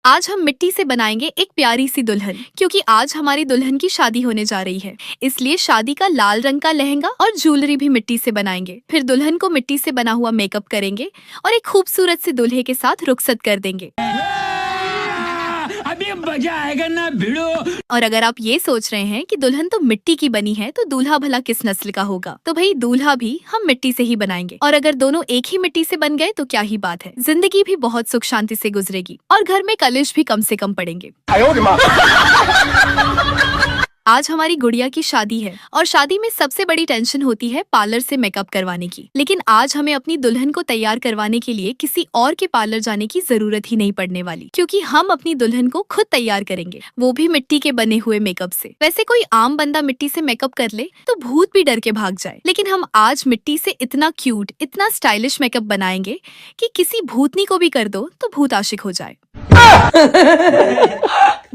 आज हम मिट्टी से बनाएंगे एक प्यारी सी दुल्हन, क्योंकि आज हमारी दुल्हन की शादी होने जा रही है। इसलिए शादी का लाल रंग का लहंगा और ज्वेलरी भी मिट्टी से बनाएंगे। फिर दुल्हन को मिट्टी से बना हुआ मेकअप करेंगे और एक खूबसूरत से दूल्हे के साथ रुखसत कर देंगे। अभी मजा आएगा ना भिड़ो। और अगर आप ये सोच रहे हैं कि दुल्हन तो मिट्टी की बनी है तो दूल्हा भला किस नस्ल का होगा, तो भाई दूल्हा भी हम मिट्टी से ही बनाएंगे। और अगर दोनों एक ही मिट्टी से बन गए तो क्या ही बात है, जिंदगी भी बहुत सुख शांति से गुजरेगी और घर में कलेश भी कम से कम पड़ेंगे। आज हमारी गुड़िया की शादी है और शादी में सबसे बड़ी टेंशन होती है पार्लर से मेकअप करवाने की। लेकिन आज हमें अपनी दुल्हन को तैयार करवाने के लिए किसी और के पार्लर जाने की जरूरत ही नहीं पड़ने वाली, क्योंकि हम अपनी दुल्हन को खुद तैयार करेंगे, वो भी मिट्टी के बने हुए मेकअप से। वैसे कोई आम बंदा मिट्टी से मेकअप कर ले तो भूत भी डर के भाग जाए, लेकिन हम आज मिट्टी से इतना क्यूट, इतना स्टाइलिश मेकअप बनाएंगे कि किसी भूतनी को भी कर दो तो भूत आशिक हो जाए।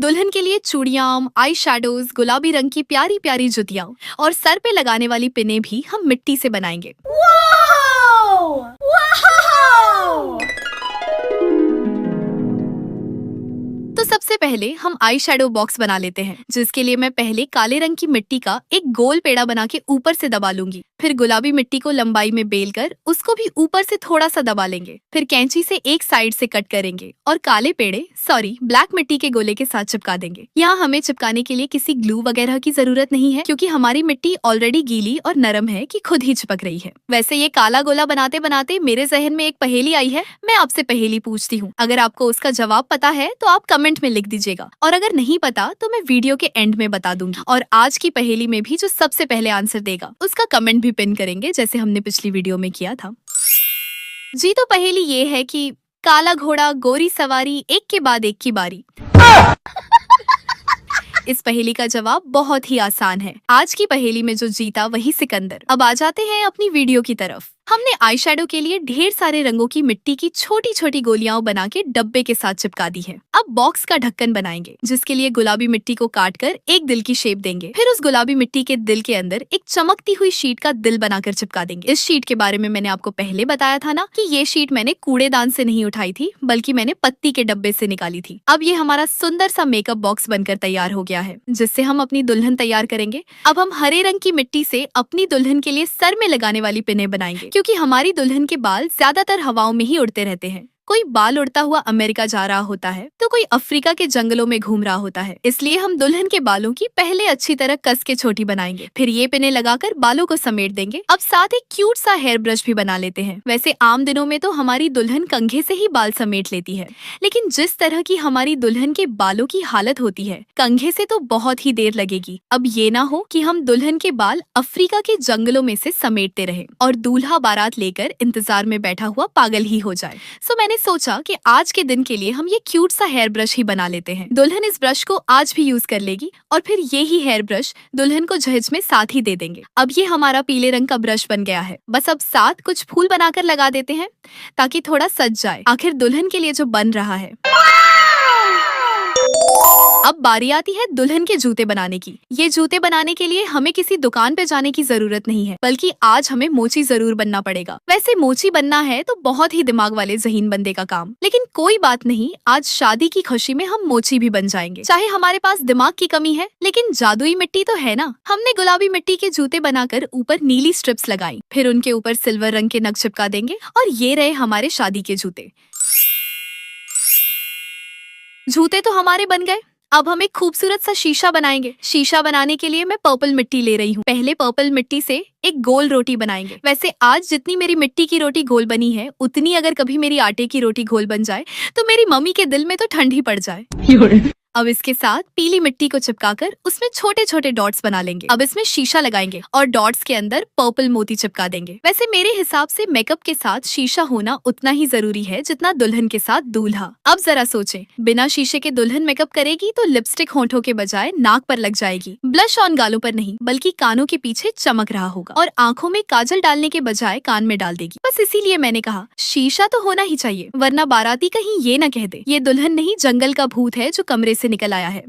दुल्हन के लिए चूड़ियां, आई शैडोज, गुलाबी रंग की प्यारी प्यारी जुतियां और सर पे लगाने वाली पिने भी हम मिट्टी से बनाएंगे। तो सबसे पहले हम आई शैडो बॉक्स बना लेते हैं, जिसके लिए मैं पहले काले रंग की मिट्टी का एक गोल पेड़ा बना के ऊपर से दबा लूंगी। फिर गुलाबी मिट्टी को लंबाई में बेल कर उसको भी ऊपर से थोड़ा सा दबा लेंगे। फिर कैंची से एक साइड से कट करेंगे और काले पेड़े ब्लैक मिट्टी के गोले के साथ चिपका देंगे। यहाँ हमें चिपकाने के लिए किसी ग्लू वगैरह की जरूरत नहीं है, क्योंकि हमारी मिट्टी ऑलरेडी गीली और नरम है कि खुद ही चिपक रही है। वैसे ये काला गोला बनाते बनाते मेरे जहन में एक पहेली आई है। मैं आपसे पहेली पूछती हूँ, अगर आपको उसका जवाब पता है तो आप कमेंट में लिख दीजिएगा, और अगर नहीं पता तो मैं वीडियो के एंड में बता दूंगी। और आज की पहेली में भी जो सबसे पहले आंसर देगा उसका कमेंट भी पिन करेंगे, जैसे हमने पिछली वीडियो में किया था। जी, तो पहेली ये है कि काला घोड़ा गोरी सवारी, एक के बाद एक की बारी। इस पहेली का जवाब बहुत ही आसान है। आज की पहेली में जो जीता वही सिकंदर। अब आ जाते हैं अपनी वीडियो की तरफ। हमने आई शैडो के लिए ढेर सारे रंगों की मिट्टी की छोटी छोटी गोलियां बना के डब्बे के साथ चिपका दी है। अब बॉक्स का ढक्कन बनाएंगे, जिसके लिए गुलाबी मिट्टी को काट कर एक दिल की शेप देंगे। फिर उस गुलाबी मिट्टी के दिल के अंदर एक चमकती हुई शीट का दिल बनाकर चिपका देंगे। इस शीट के बारे में मैंने आपको पहले बताया था ना, कि ये शीट मैंने कूड़ेदान से नहीं उठाई थी, बल्कि मैंने पत्ती के डब्बे से निकाली थी। अब ये हमारा सुंदर सा मेकअप बॉक्स बनकर तैयार हो गया है, जिससे हम अपनी दुल्हन तैयार करेंगे। अब हम हरे रंग की मिट्टी से अपनी दुल्हन के लिए सर में लगाने वाली पिने बनाएंगे, क्योंकि हमारी दुल्हन के बाल ज्यादातर हवाओं में ही उड़ते रहते हैं। कोई बाल उड़ता हुआ अमेरिका जा रहा होता है तो कोई अफ्रीका के जंगलों में घूम रहा होता है। इसलिए हम दुल्हन के बालों की पहले अच्छी तरह कस के छोटी बनाएंगे, फिर ये पिने लगाकर बालों को समेट देंगे। अब साथ एक क्यूट सा हेयर ब्रश भी बना लेते हैं। वैसे आम दिनों में तो हमारी दुल्हन कंघे से ही बाल समेट लेती है, लेकिन जिस तरह की हमारी दुल्हन के बालों की हालत होती है, कंघे से तो बहुत ही देर लगेगी। अब ये ना हो कि हम दुल्हन के बाल अफ्रीका के जंगलों में से समेटते रहे और दूल्हा बारात लेकर इंतजार में बैठा हुआ पागल ही हो जाए। सो मैंने सोचा कि आज के दिन के लिए हम ये क्यूट सा हेयर ब्रश ही बना लेते हैं। दुल्हन इस ब्रश को आज भी यूज कर लेगी और फिर ये ही हेयर ब्रश दुल्हन को जहेज में साथ ही दे देंगे। अब ये हमारा पीले रंग का ब्रश बन गया है। बस अब साथ कुछ फूल बनाकर लगा देते हैं ताकि थोड़ा सज जाए। आखिर दुल्हन के लिए जो बन रहा है। अब बारी आती है दुल्हन के जूते बनाने की। ये जूते बनाने के लिए हमें किसी दुकान पे जाने की जरूरत नहीं है, बल्कि आज हमें मोची जरूर बनना पड़ेगा। वैसे मोची बनना है तो बहुत ही दिमाग वाले ज़हीन बंदे का काम, लेकिन कोई बात नहीं, आज शादी की खुशी में हम मोची भी बन जाएंगे। चाहे हमारे पास दिमाग की कमी है, लेकिन जादुई मिट्टी तो है ना। हमने गुलाबी मिट्टी के जूते बनाकर ऊपर नीली स्ट्रिप्स लगाई, फिर उनके ऊपर सिल्वर रंग के नग चिपका देंगे और ये रहे हमारे शादी के जूते। जूते तो हमारे बन गए। अब हम एक खूबसूरत सा शीशा बनाएंगे। शीशा बनाने के लिए मैं पर्पल मिट्टी ले रही हूँ। पहले पर्पल मिट्टी से एक गोल रोटी बनाएंगे। वैसे आज जितनी मेरी मिट्टी की रोटी गोल बनी है, उतनी अगर कभी मेरी आटे की रोटी गोल बन जाए तो मेरी मम्मी के दिल में तो ठंड ही पड़ जाए। अब इसके साथ पीली मिट्टी को चिपकाकर उसमें छोटे छोटे डॉट्स बना लेंगे। अब इसमें शीशा लगाएंगे और डॉट्स के अंदर पर्पल मोती चिपका देंगे। वैसे मेरे हिसाब से मेकअप के साथ शीशा होना उतना ही जरूरी है जितना दुल्हन के साथ दूल्हा। अब जरा सोचें, बिना शीशे के दुल्हन मेकअप करेगी तो लिपस्टिक होंठों के बजाय नाक पर लग जाएगी। ब्लश ऑन गालों पर नहीं, बल्कि कानों के पीछे चमक रहा होगा, और आंखों में काजल डालने के बजाय कान में डाल देगी। बस इसीलिए मैंने कहा शीशा तो होना ही चाहिए, वरना बाराती कहीं ये न कह दे ये दुल्हन नहीं जंगल का भूत है जो कमरे से निकल आया है।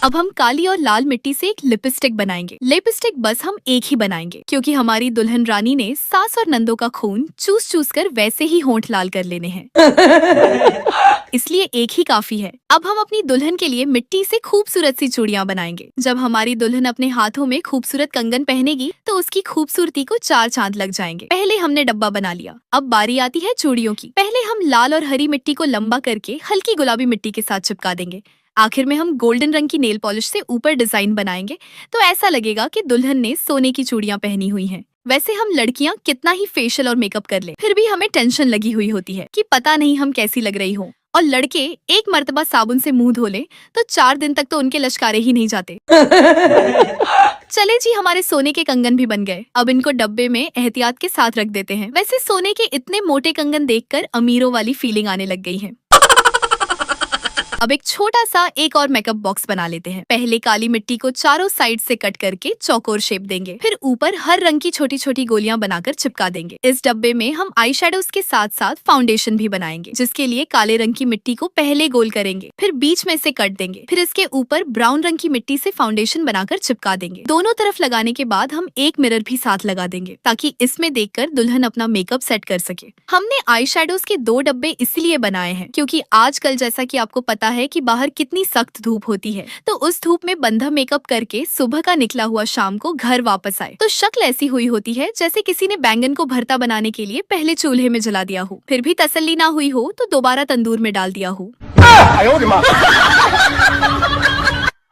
अब हम काली और लाल मिट्टी से एक लिपस्टिक बनाएंगे। लिपस्टिक बस हम एक ही बनाएंगे क्योंकि हमारी दुल्हन रानी ने सास और नंदों का खून चूस चूस कर वैसे ही होंठ लाल कर लेने हैं। इसलिए एक ही काफी है। अब हम अपनी दुल्हन के लिए मिट्टी से खूबसूरत सी चूड़ियां बनाएंगे। जब हमारी दुल्हन अपने हाथों में खूबसूरत कंगन पहनेगी तो उसकी खूबसूरती को 4 चांद लग जाएंगे। पहले हमने डब्बा बना लिया, अब बारी आती है चूड़ियों की। पहले हम लाल और हरी मिट्टी को लंबा करके हल्की गुलाबी मिट्टी के साथ चिपका देंगे। आखिर में हम गोल्डन रंग की नेल पॉलिश से ऊपर डिजाइन बनाएंगे तो ऐसा लगेगा कि दुल्हन ने सोने की चूड़ियां पहनी हुई हैं। वैसे हम लड़कियां कितना ही फेशियल और मेकअप कर ले, फिर भी हमें टेंशन लगी हुई होती है कि पता नहीं हम कैसी लग रही हो। और लड़के एक मर्तबा साबुन से मुंह धो ले तो 4 दिन तक तो उनके लश्कारे ही नहीं जाते। चले जी, हमारे सोने के कंगन भी बन गए। अब इनको डब्बे में एहतियात के साथ रख देते हैं। वैसे सोने के इतने मोटे कंगन देखकर अमीरों वाली फीलिंग आने लग गई है। अब एक छोटा सा एक और मेकअप बॉक्स बना लेते हैं। पहले काली मिट्टी को चारों साइड से कट करके चौकोर शेप देंगे, फिर ऊपर हर रंग की छोटी छोटी गोलियां बनाकर चिपका देंगे। इस डब्बे में हम आई शेडोज के साथ साथ फाउंडेशन भी बनाएंगे, जिसके लिए काले रंग की मिट्टी को पहले गोल करेंगे, फिर बीच में से कट देंगे, फिर इसके ऊपर ब्राउन रंग की मिट्टी से फाउंडेशन बनाकर चिपका देंगे। दोनों तरफ लगाने के बाद हम एक मिरर भी साथ लगा देंगे ताकि इसमें देखकर दुल्हन अपना मेकअप सेट कर सके। हमने आई शेडोज के 2 डब्बे इसलिए बनाए हैं क्योंकि आजकल जैसा कि आपको पता है कि बाहर कितनी सख्त धूप होती है, तो उस धूप में बंधा मेकअप करके सुबह का निकला हुआ शाम को घर वापस आए तो शक्ल ऐसी हुई होती है जैसे किसी ने बैंगन को भरता बनाने के लिए पहले चूल्हे में जला दिया हो, फिर भी तसल्ली ना हुई हो तो दोबारा तंदूर में डाल दिया हो।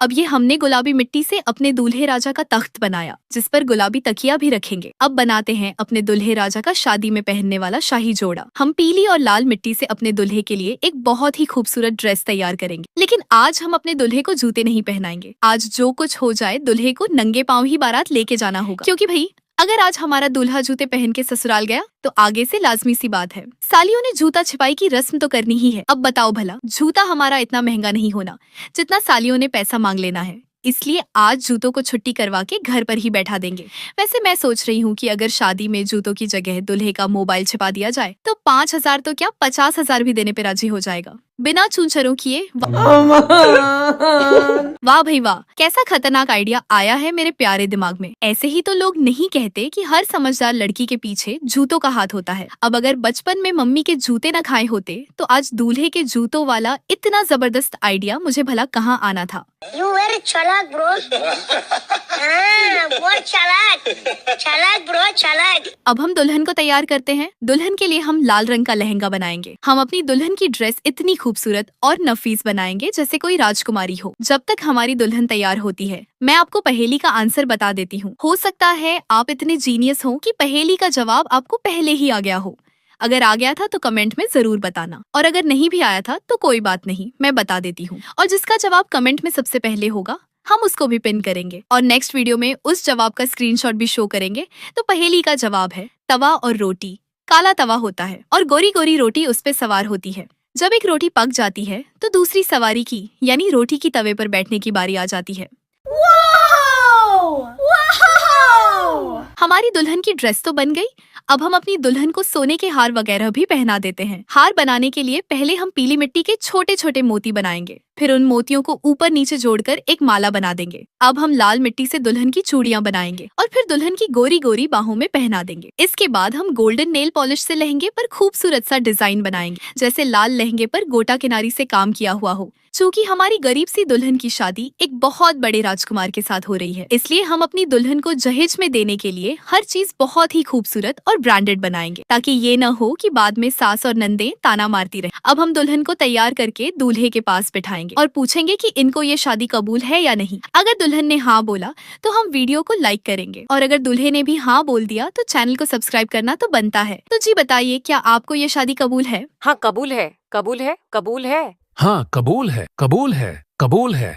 अब ये हमने गुलाबी मिट्टी से अपने दूल्हे राजा का तख्त बनाया, जिस पर गुलाबी तकिया भी रखेंगे। अब बनाते हैं अपने दूल्हे राजा का शादी में पहनने वाला शाही जोड़ा। हम पीली और लाल मिट्टी से अपने दूल्हे के लिए एक बहुत ही खूबसूरत ड्रेस तैयार करेंगे, लेकिन आज हम अपने दूल्हे को जूते नहीं पहनाएंगे। आज जो कुछ हो जाए दूल्हे को नंगे पाँव ही बारात लेके जाना होगा, क्योंकि भाई अगर आज हमारा दूल्हा जूते पहन के ससुराल गया तो आगे से लाजमी सी बात है, सालियों ने जूता छिपाई की रस्म तो करनी ही है। अब बताओ भला, जूता हमारा इतना महंगा नहीं होना जितना सालियों ने पैसा मांग लेना है, इसलिए आज जूतों को छुट्टी करवा के घर पर ही बैठा देंगे। वैसे मैं सोच रही हूँ कि अगर शादी में जूतों की जगह दूल्हे का मोबाइल छिपा दिया जाए तो 5,000 तो क्या 50,000 भी देने पे राजी हो जाएगा, बिना चूंचरों किए। वाह भाई वाह, कैसा खतरनाक आइडिया आया है मेरे प्यारे दिमाग में। ऐसे ही तो लोग नहीं कहते कि हर समझदार लड़की के पीछे जूतों का हाथ होता है। अब अगर बचपन में मम्मी के जूते न खाए होते तो आज दूल्हे के जूतों वाला इतना जबरदस्त आइडिया मुझे भला कहाँ आना था। You very चालाक bro. बहुत चालाक bro, चालाक। अब हम दुल्हन को तैयार करते हैं। दुल्हन के लिए हम लाल रंग का लहंगा बनाएंगे। हम अपनी दुल्हन की ड्रेस इतनी खूबसूरत और नफीस बनाएंगे जैसे कोई राजकुमारी हो। जब तक हमारी दुल्हन तैयार होती है, मैं आपको पहेली का आंसर बता देती हूँ। हो सकता है आप इतने जीनियस हो कि पहेली का जवाब आपको पहले ही आ गया हो। अगर आ गया था तो कमेंट में जरूर बताना, और अगर नहीं भी आया था तो कोई बात नहीं, मैं बता देती हूँ। और जिसका जवाब कमेंट में सबसे पहले होगा हम उसको भी पिन करेंगे और नेक्स्ट वीडियो में उस जवाब का स्क्रीनशॉट भी शो करेंगे। तो पहेली का जवाब है तवा और रोटी। काला तवा होता है और गोरी गोरी रोटी उस पे सवार होती है। जब एक रोटी पक जाती है तो दूसरी सवारी की यानी रोटी की तवे पर बैठने की बारी आ जाती है। हमारी दुल्हन की ड्रेस तो बन गई। अब हम अपनी दुल्हन को सोने के हार वगैरह भी पहना देते हैं। हार बनाने के लिए पहले हम पीली मिट्टी के छोटे छोटे मोती बनाएंगे, फिर उन मोतियों को ऊपर नीचे जोड़कर एक माला बना देंगे। अब हम लाल मिट्टी से दुल्हन की चूड़ियां बनाएंगे और फिर दुल्हन की गोरी गोरी बाहों में पहना देंगे। इसके बाद हम गोल्डन नेल पॉलिश से लहंगे पर खूबसूरत सा डिजाइन बनाएंगे, जैसे लाल लहंगे पर गोटा किनारी से काम किया हुआ हो। चूँकि हमारी गरीब सी दुल्हन की शादी एक बहुत बड़े राजकुमार के साथ हो रही है, इसलिए हम अपनी दुल्हन को जहेज में देने के लिए हर चीज बहुत ही खूबसूरत और ब्रांडेड बनाएंगे, ताकि ये न हो कि बाद में सास और नंदे ताना मारती रहे। अब हम दुल्हन को तैयार करके दूल्हे के पास बिठाएंगे और पूछेंगे कि इनको ये शादी कबूल है या नहीं। अगर दुल्हन ने हाँ बोला तो हम वीडियो को लाइक करेंगे, और अगर दूल्हे ने भी हाँ बोल दिया तो चैनल को सब्सक्राइब करना तो बनता है। तो जी बताइए, क्या आपको ये शादी कबूल है? हाँ, कबूल है, कबूल है, कबूल है। हाँ, कबूल है, कबूल है, कबूल है।